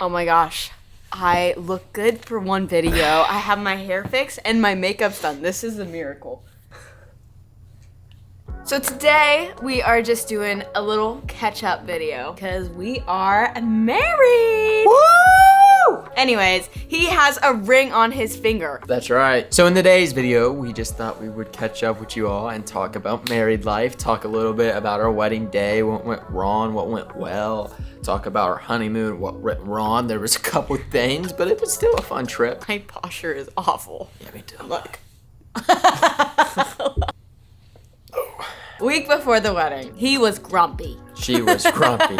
Oh my gosh. I look good for one video. I have my hair fixed and my makeup's done. This is a miracle. So today we are just doing a little catch-up video because we are married. Woo! Anyways, he has a ring on his finger. That's right. So in today's video, we just thought we would catch up with you all and talk about married life, talk a little bit about our wedding day, what went wrong, what went well, talk about our honeymoon, what went wrong. There was a couple things, but it was still a fun trip. My posture is awful. Yeah, me too. Look. Week before the wedding, he was grumpy. She was grumpy.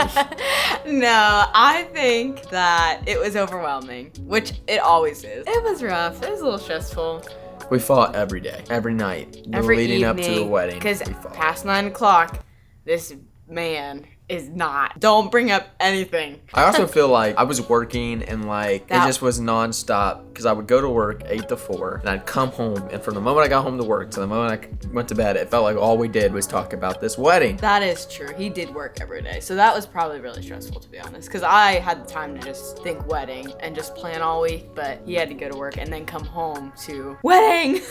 No, I think that it was overwhelming, which it always is. It was rough. It was a little stressful. We fought every day, every night, Every leading evening, up to the wedding. Because we fought. past 9 o'clock, this man is not. Don't bring up anything. I also feel like I was working and like That- it just was nonstop because I would go to work 8 to 4 and I'd come home, and from the moment I got home to work to the moment I went to bed, it felt like all we did was talk about this wedding. That is true. He did work every day. So that was probably really stressful, to be honest. Because I had the time to just think wedding and just plan all week. But he had to go to work and then come home to wedding.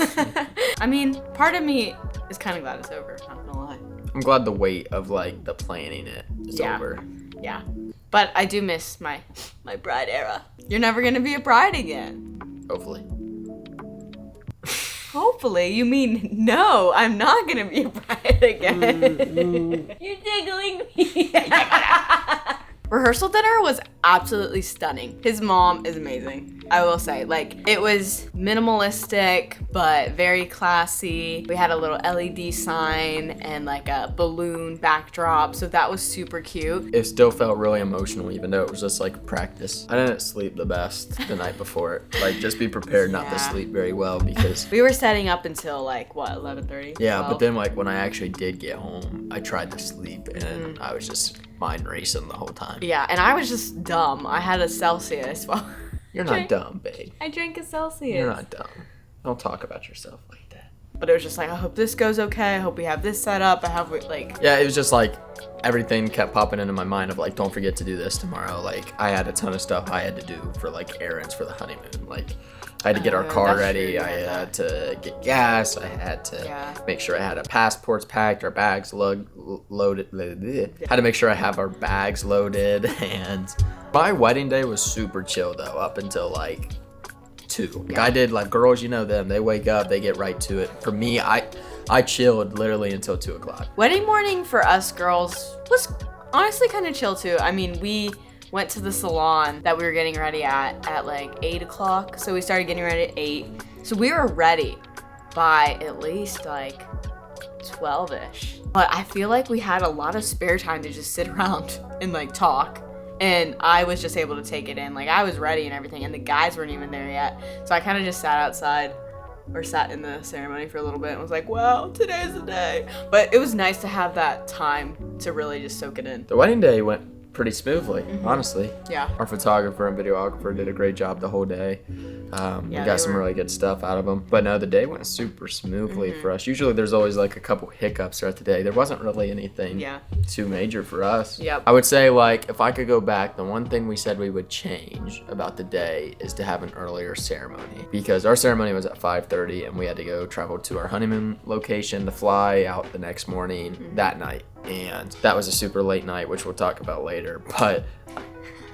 I mean, part of me is kind of glad it's over. Not gonna lie. I'm glad the weight of like the planning it is Yeah. over. Yeah. But I do miss my bride era. You're never going to be a bride again. Hopefully. Hopefully. You mean, no, I'm not going to be a bride again. You're tickling me. Rehearsal dinner was absolutely stunning. His mom is amazing. I will say, like, it was minimalistic, but very classy. We had a little LED sign and like a balloon backdrop, so that was super cute. It still felt really emotional, even though it was just like practice. I didn't sleep the best the night before. Like, just be prepared not to Yeah. sleep very well because. We were setting up until like, what, 11:30? Yeah, 12? but then like when I actually did get home, I tried to sleep and I was just mind racing the whole time. Yeah, and I was just dumb. I had a Celsius. Well, You're not dumb, babe. I drank a Celsius. You're not dumb. Don't talk about yourself like that. But it was just like, I hope this goes okay. I hope we have this set up. I have like, Yeah, it was just like everything kept popping into my mind of like, don't forget to do this tomorrow. Like, I had a ton of stuff I had to do for like errands for the honeymoon. Like, I had to get our car that's ready. true, I yeah, had to get gas. I had to Yeah. make sure I had our passports packed, our bags loaded. Had to make sure I have our bags loaded. And my wedding day was super chill though, up until like 2. Like, I did like girls, you know them. They wake up, they get right to it. For me, I chilled literally until 2 o'clock. wedding morning for us girls was honestly kind of chill too. I mean, we went to the salon that we were getting ready at like 8 o'clock. So we started getting ready at 8. So we were ready by at least like 12-ish. But I feel like we had a lot of spare time to just sit around and like talk. And I was just able to take it in. Like, I was ready and everything, and the guys weren't even there yet. So I kind of just sat outside or sat in the ceremony for a little bit and was like, wow, today's the day. But it was nice to have that time to really just soak it in. The wedding day went pretty smoothly, honestly. Yeah. Our photographer and videographer did a great job the whole day. We they got some were- really good stuff out of them. But no, the day went super smoothly for us. Usually there's always like a couple hiccups throughout the day. There wasn't really anything Yeah. too major for us. Yep. I would say like if I could go back, the one thing we said we would change about the day is to have an earlier ceremony. Because our ceremony was at 5:30 and we had to go travel to our honeymoon location to fly out the next morning that night. And that was a super late night, which we'll talk about later. But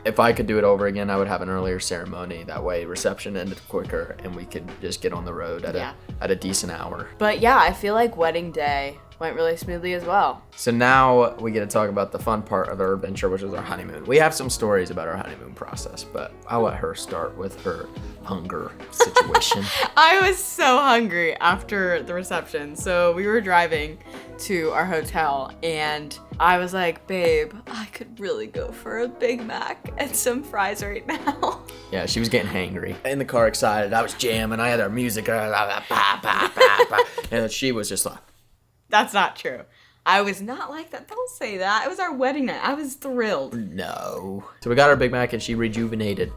if I could do it over again, I would have an earlier ceremony. That way reception ended quicker and we could just get on the road at a decent hour. But yeah, I feel like wedding day went really smoothly as well. So now we get to talk about the fun part of our adventure, which was our honeymoon. We have some stories about our honeymoon process, but I'll let her start with her hunger situation. I was so hungry after the reception. So we were driving to our hotel and I was like, babe, I could really go for a Big Mac and some fries right now. Yeah, she was getting hangry. In the car excited, I was jamming, I had our music, and she was just like, That's not true. I was not like that. Don't say that. It was our wedding night. I was thrilled. no. So we got our Big Mac and she rejuvenated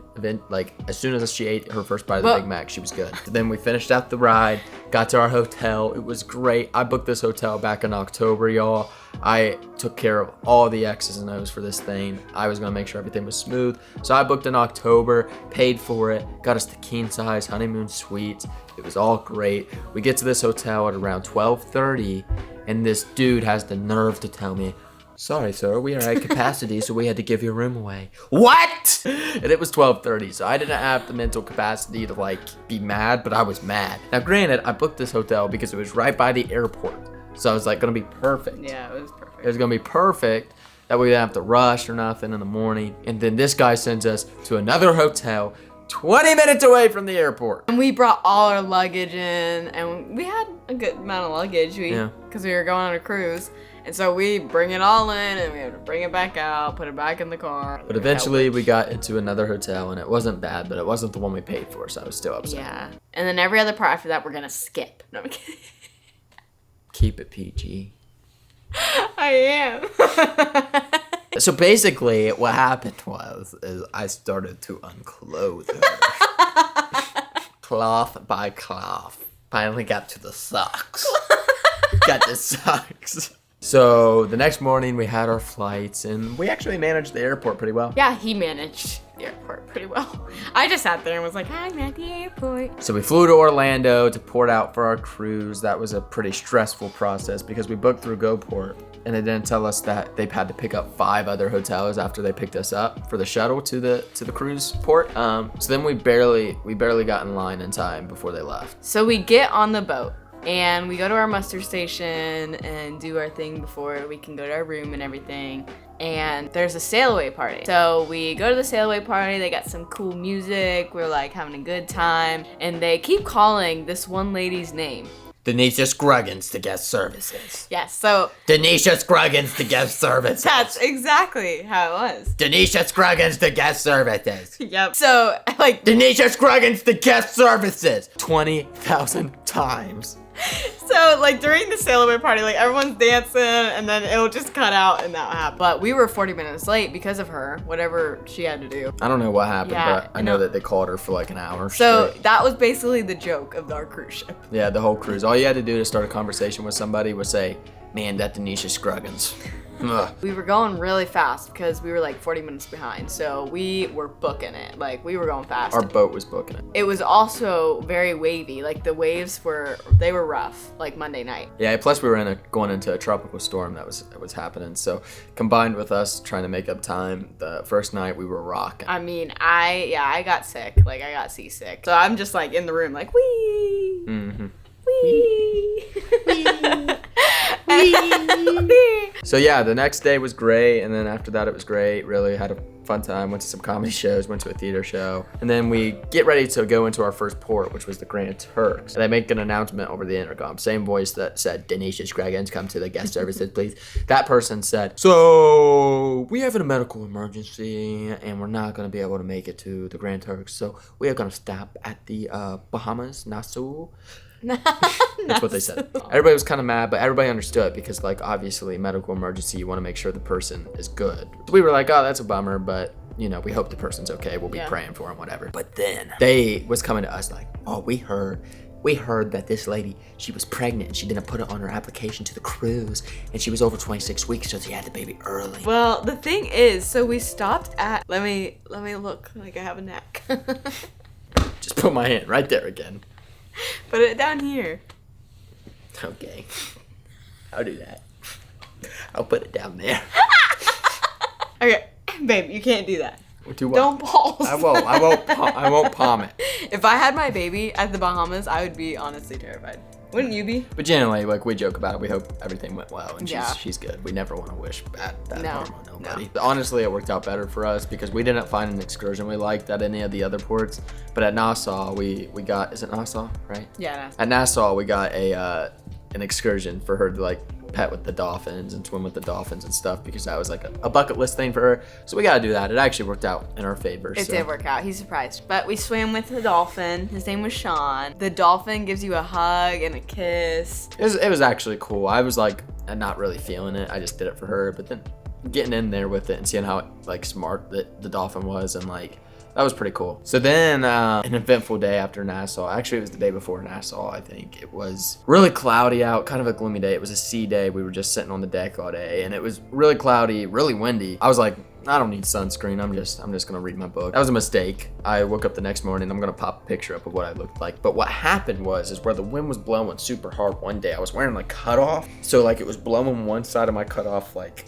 Like as soon as she ate her first bite of the Big Mac, she was good. Then we finished out the ride, got to our hotel. It was great. I booked this hotel back in October, y'all. I took care of all the X's and O's for this thing. I was gonna make sure everything was smooth. So I booked in October, paid for it, got us the king size honeymoon suite. It was all great. We get to this hotel at around 12:30, and this dude has the nerve to tell me, "Sorry, sir, we are at capacity, so we had to give your room away." What? And it was 12:30, so I didn't have the mental capacity to like be mad, but I was mad. Now, granted, I booked this hotel because it was right by the airport, so I was like gonna be perfect. Yeah, it was perfect. It was gonna be perfect. That way we didn't have to rush or nothing in the morning. And then this guy sends us to another hotel 20 minutes away from the airport. And we brought all our luggage in, and we had a good amount of luggage because we were going on a cruise. And so we bring it all in, and we have to bring it back out, put it back in the car. But eventually we got into another hotel, and it wasn't bad, but it wasn't the one we paid for, so I was still upset. Yeah. And then every other part after that, we're going to skip. No, I'm kidding. Keep it PG. I am. So basically, what happened is I started to unclothe her. Cloth by cloth. Finally got to the socks. Got the socks. So the next morning we had our flights, and we actually managed the airport pretty well. Yeah, he managed the airport pretty well. I just sat there and was like, I'm at the airport. So we flew to Orlando to port out for our cruise. That was a pretty stressful process because we booked through GoPort, and they didn't tell us that they've had to pick up 5 other hotels after they picked us up for the shuttle to the cruise port. So then we barely got in line in time before they left. So we get on the boat. And we go to our muster station and do our thing before we can go to our room and everything. And there's a sail away party. So we go to the sail away party. They got some cool music. We're like having a good time. And they keep calling this one lady's name. Denisha Scruggins to guest services. Yes, so... Denisha Scruggins to guest services. That's exactly how it was. Denisha Scruggins to guest services. Yep. So, like... Denisha Scruggins to guest services. 20,000 times. So, like, during the sail away party, like, everyone's dancing, and then it'll just cut out, and that happened. But we were 40 minutes late because of her, whatever she had to do. I don't know what happened, Yeah, but I know that they called her for like an hour So, straight. that was basically the joke of our cruise ship. Yeah, the whole cruise. All you had to do to start a conversation with somebody was say, "Man, that Denisha Scruggins." Ugh. We were going really fast because we were like 40 minutes behind. So we were booking it. Like we were going fast. Our boat was booking it. It was also very wavy. Like the waves were rough, like Monday night. Yeah, plus we were going into a tropical storm that was happening. So combined with us trying to make up time, the first night we were rocking. I mean, I got sick. Like I got seasick. So I'm just like in the room like, wee. Mm-hmm. Wee. So yeah, the next day was great, and then after that it was great. Really had a fun time. Went to some comedy shows, went to a theater show, and then we get ready to go into our first port, which was the Grand Turks. And they make an announcement over the intercom. Same voice that said, "Denisha Scruggins, come to the guest services, please." That person said, "So we have a medical emergency, and we're not going to be able to make it to the Grand Turks. So we are going to stop at the Bahamas, Nassau." That's what they said. Everybody was kind of mad, but everybody understood because, like, obviously, medical emergency, you want to make sure the person is good. We were like, oh, that's a bummer, but, you know, we hope the person's okay. We'll be praying for him, whatever. But then they was coming to us like, oh, we heard that this lady, she was pregnant and she didn't put it on her application to the cruise, and she was over 26 weeks, so she had the baby early. Well, the thing is, so we stopped at, let me look like I have a neck. Just put my hand right there again. Put it down here. Okay. I'll do that. I'll put it down there. Okay, babe, you can't do that. Do what? Don't pause. I won't palm it. If I had my baby at the Bahamas, I would be honestly terrified. Wouldn't you be? But generally, like, we joke about it. We hope everything went well, and Yeah. she's good. We never want to wish bad No, harm on nobody. Honestly, it worked out better for us because we didn't find an excursion we liked at any of the other ports. But at Nassau, we got, is it Nassau, right? Yeah. At Nassau, we got an excursion for her to, like, pet with the dolphins and swim with the dolphins and stuff because that was like a bucket list thing for her. So we gotta do that. It actually worked out in our favor. It did work out. He's surprised. But we swam with the dolphin. His name was Sean. The dolphin gives you a hug and a kiss. It was actually cool. I was like not really feeling it. I just did it for her, but then getting in there with it and seeing how like smart the dolphin was, and like that was pretty cool. So then an eventful day after Nassau. Actually, it was the day before Nassau, I think. It was really cloudy out, kind of a gloomy day. It was a sea day. We were just sitting on the deck all day, and it was really cloudy, really windy. I was like, I don't need sunscreen. I'm just gonna read my book. That was a mistake. I woke up the next morning. I'm gonna pop a picture up of what I looked like. But what happened is where the wind was blowing super hard one day, I was wearing like cutoff. So like it was blowing one side of my cutoff like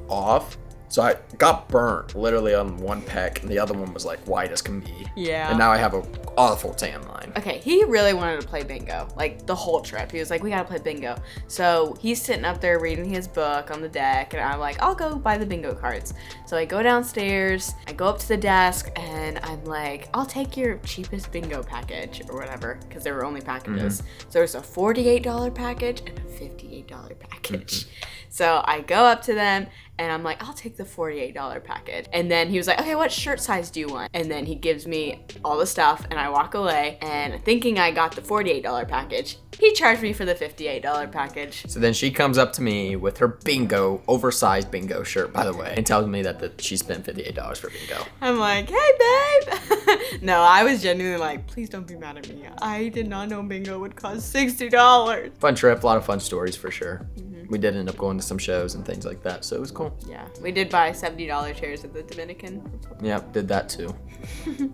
off. So I got burnt literally on one peck, and the other one was like white as can be. Yeah. And now I have a awful tan line. Okay, he really wanted to play bingo, like the whole trip. He was like, we gotta play bingo. So he's sitting up there reading his book on the deck, and I'm like, I'll go buy the bingo cards. So I go downstairs, I go up to the desk, and I'm like, I'll take your cheapest bingo package or whatever, because there were only packages. So there's a $48 package and a $58 package. So I go up to them, and I'm like, I'll take the $48 package. And then he was like, okay, what shirt size do you want? And then he gives me all the stuff, and I walk away, and thinking I got the $48 package, he charged me for the $58 package. So then she comes up to me with her bingo, oversized bingo shirt, by the way, and tells me that she spent $58 for bingo. I'm like, hey, babe. No, I was genuinely like, please don't be mad at me. I did not know bingo would cost $60. Fun trip, a lot of fun stories for sure. We did end up going to some shows and things like that, so it was cool. Yeah, we did buy $70 chairs at the Dominican. Yep, did that too.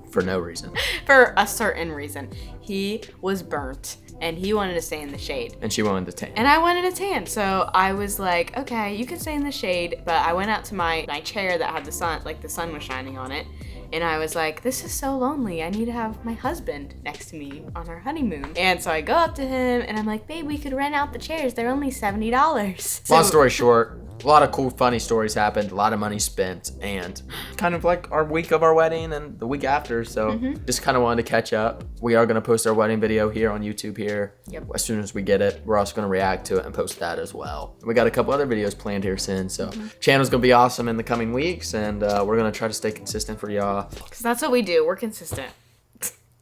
For no reason. For a certain reason. He was burnt, and he wanted to stay in the shade. And she wanted to tan. And I wanted a tan, so I was like, okay, you can stay in the shade, but I went out to my chair that had the sun, like the sun was shining on it, and I was like, this is so lonely. I need to have my husband next to me on our honeymoon. And so I go up to him, and I'm like, babe, we could rent out the chairs. They're only $70. Long story short, a lot of cool, funny stories happened, a lot of money spent, and kind of like our week of our wedding and the week after. So just kind of wanted to catch up. We are going to post our wedding video here on YouTube here. Yep. As soon as we get it, we're also going to react to it and post that as well. We got a couple other videos planned here soon. So channel's going to be awesome in the coming weeks, and we're going to try to stay consistent for y'all. Because that's what we do. We're consistent.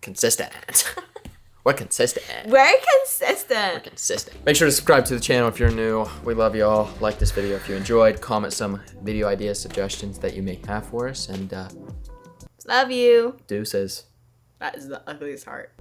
Consistent. We're consistent. We're consistent. We're consistent. Make sure to subscribe to the channel if you're new. We love y'all. Like this video if you enjoyed. Comment some video ideas, suggestions that you may have for us. And Love you. Dueces. That is the ugliest heart.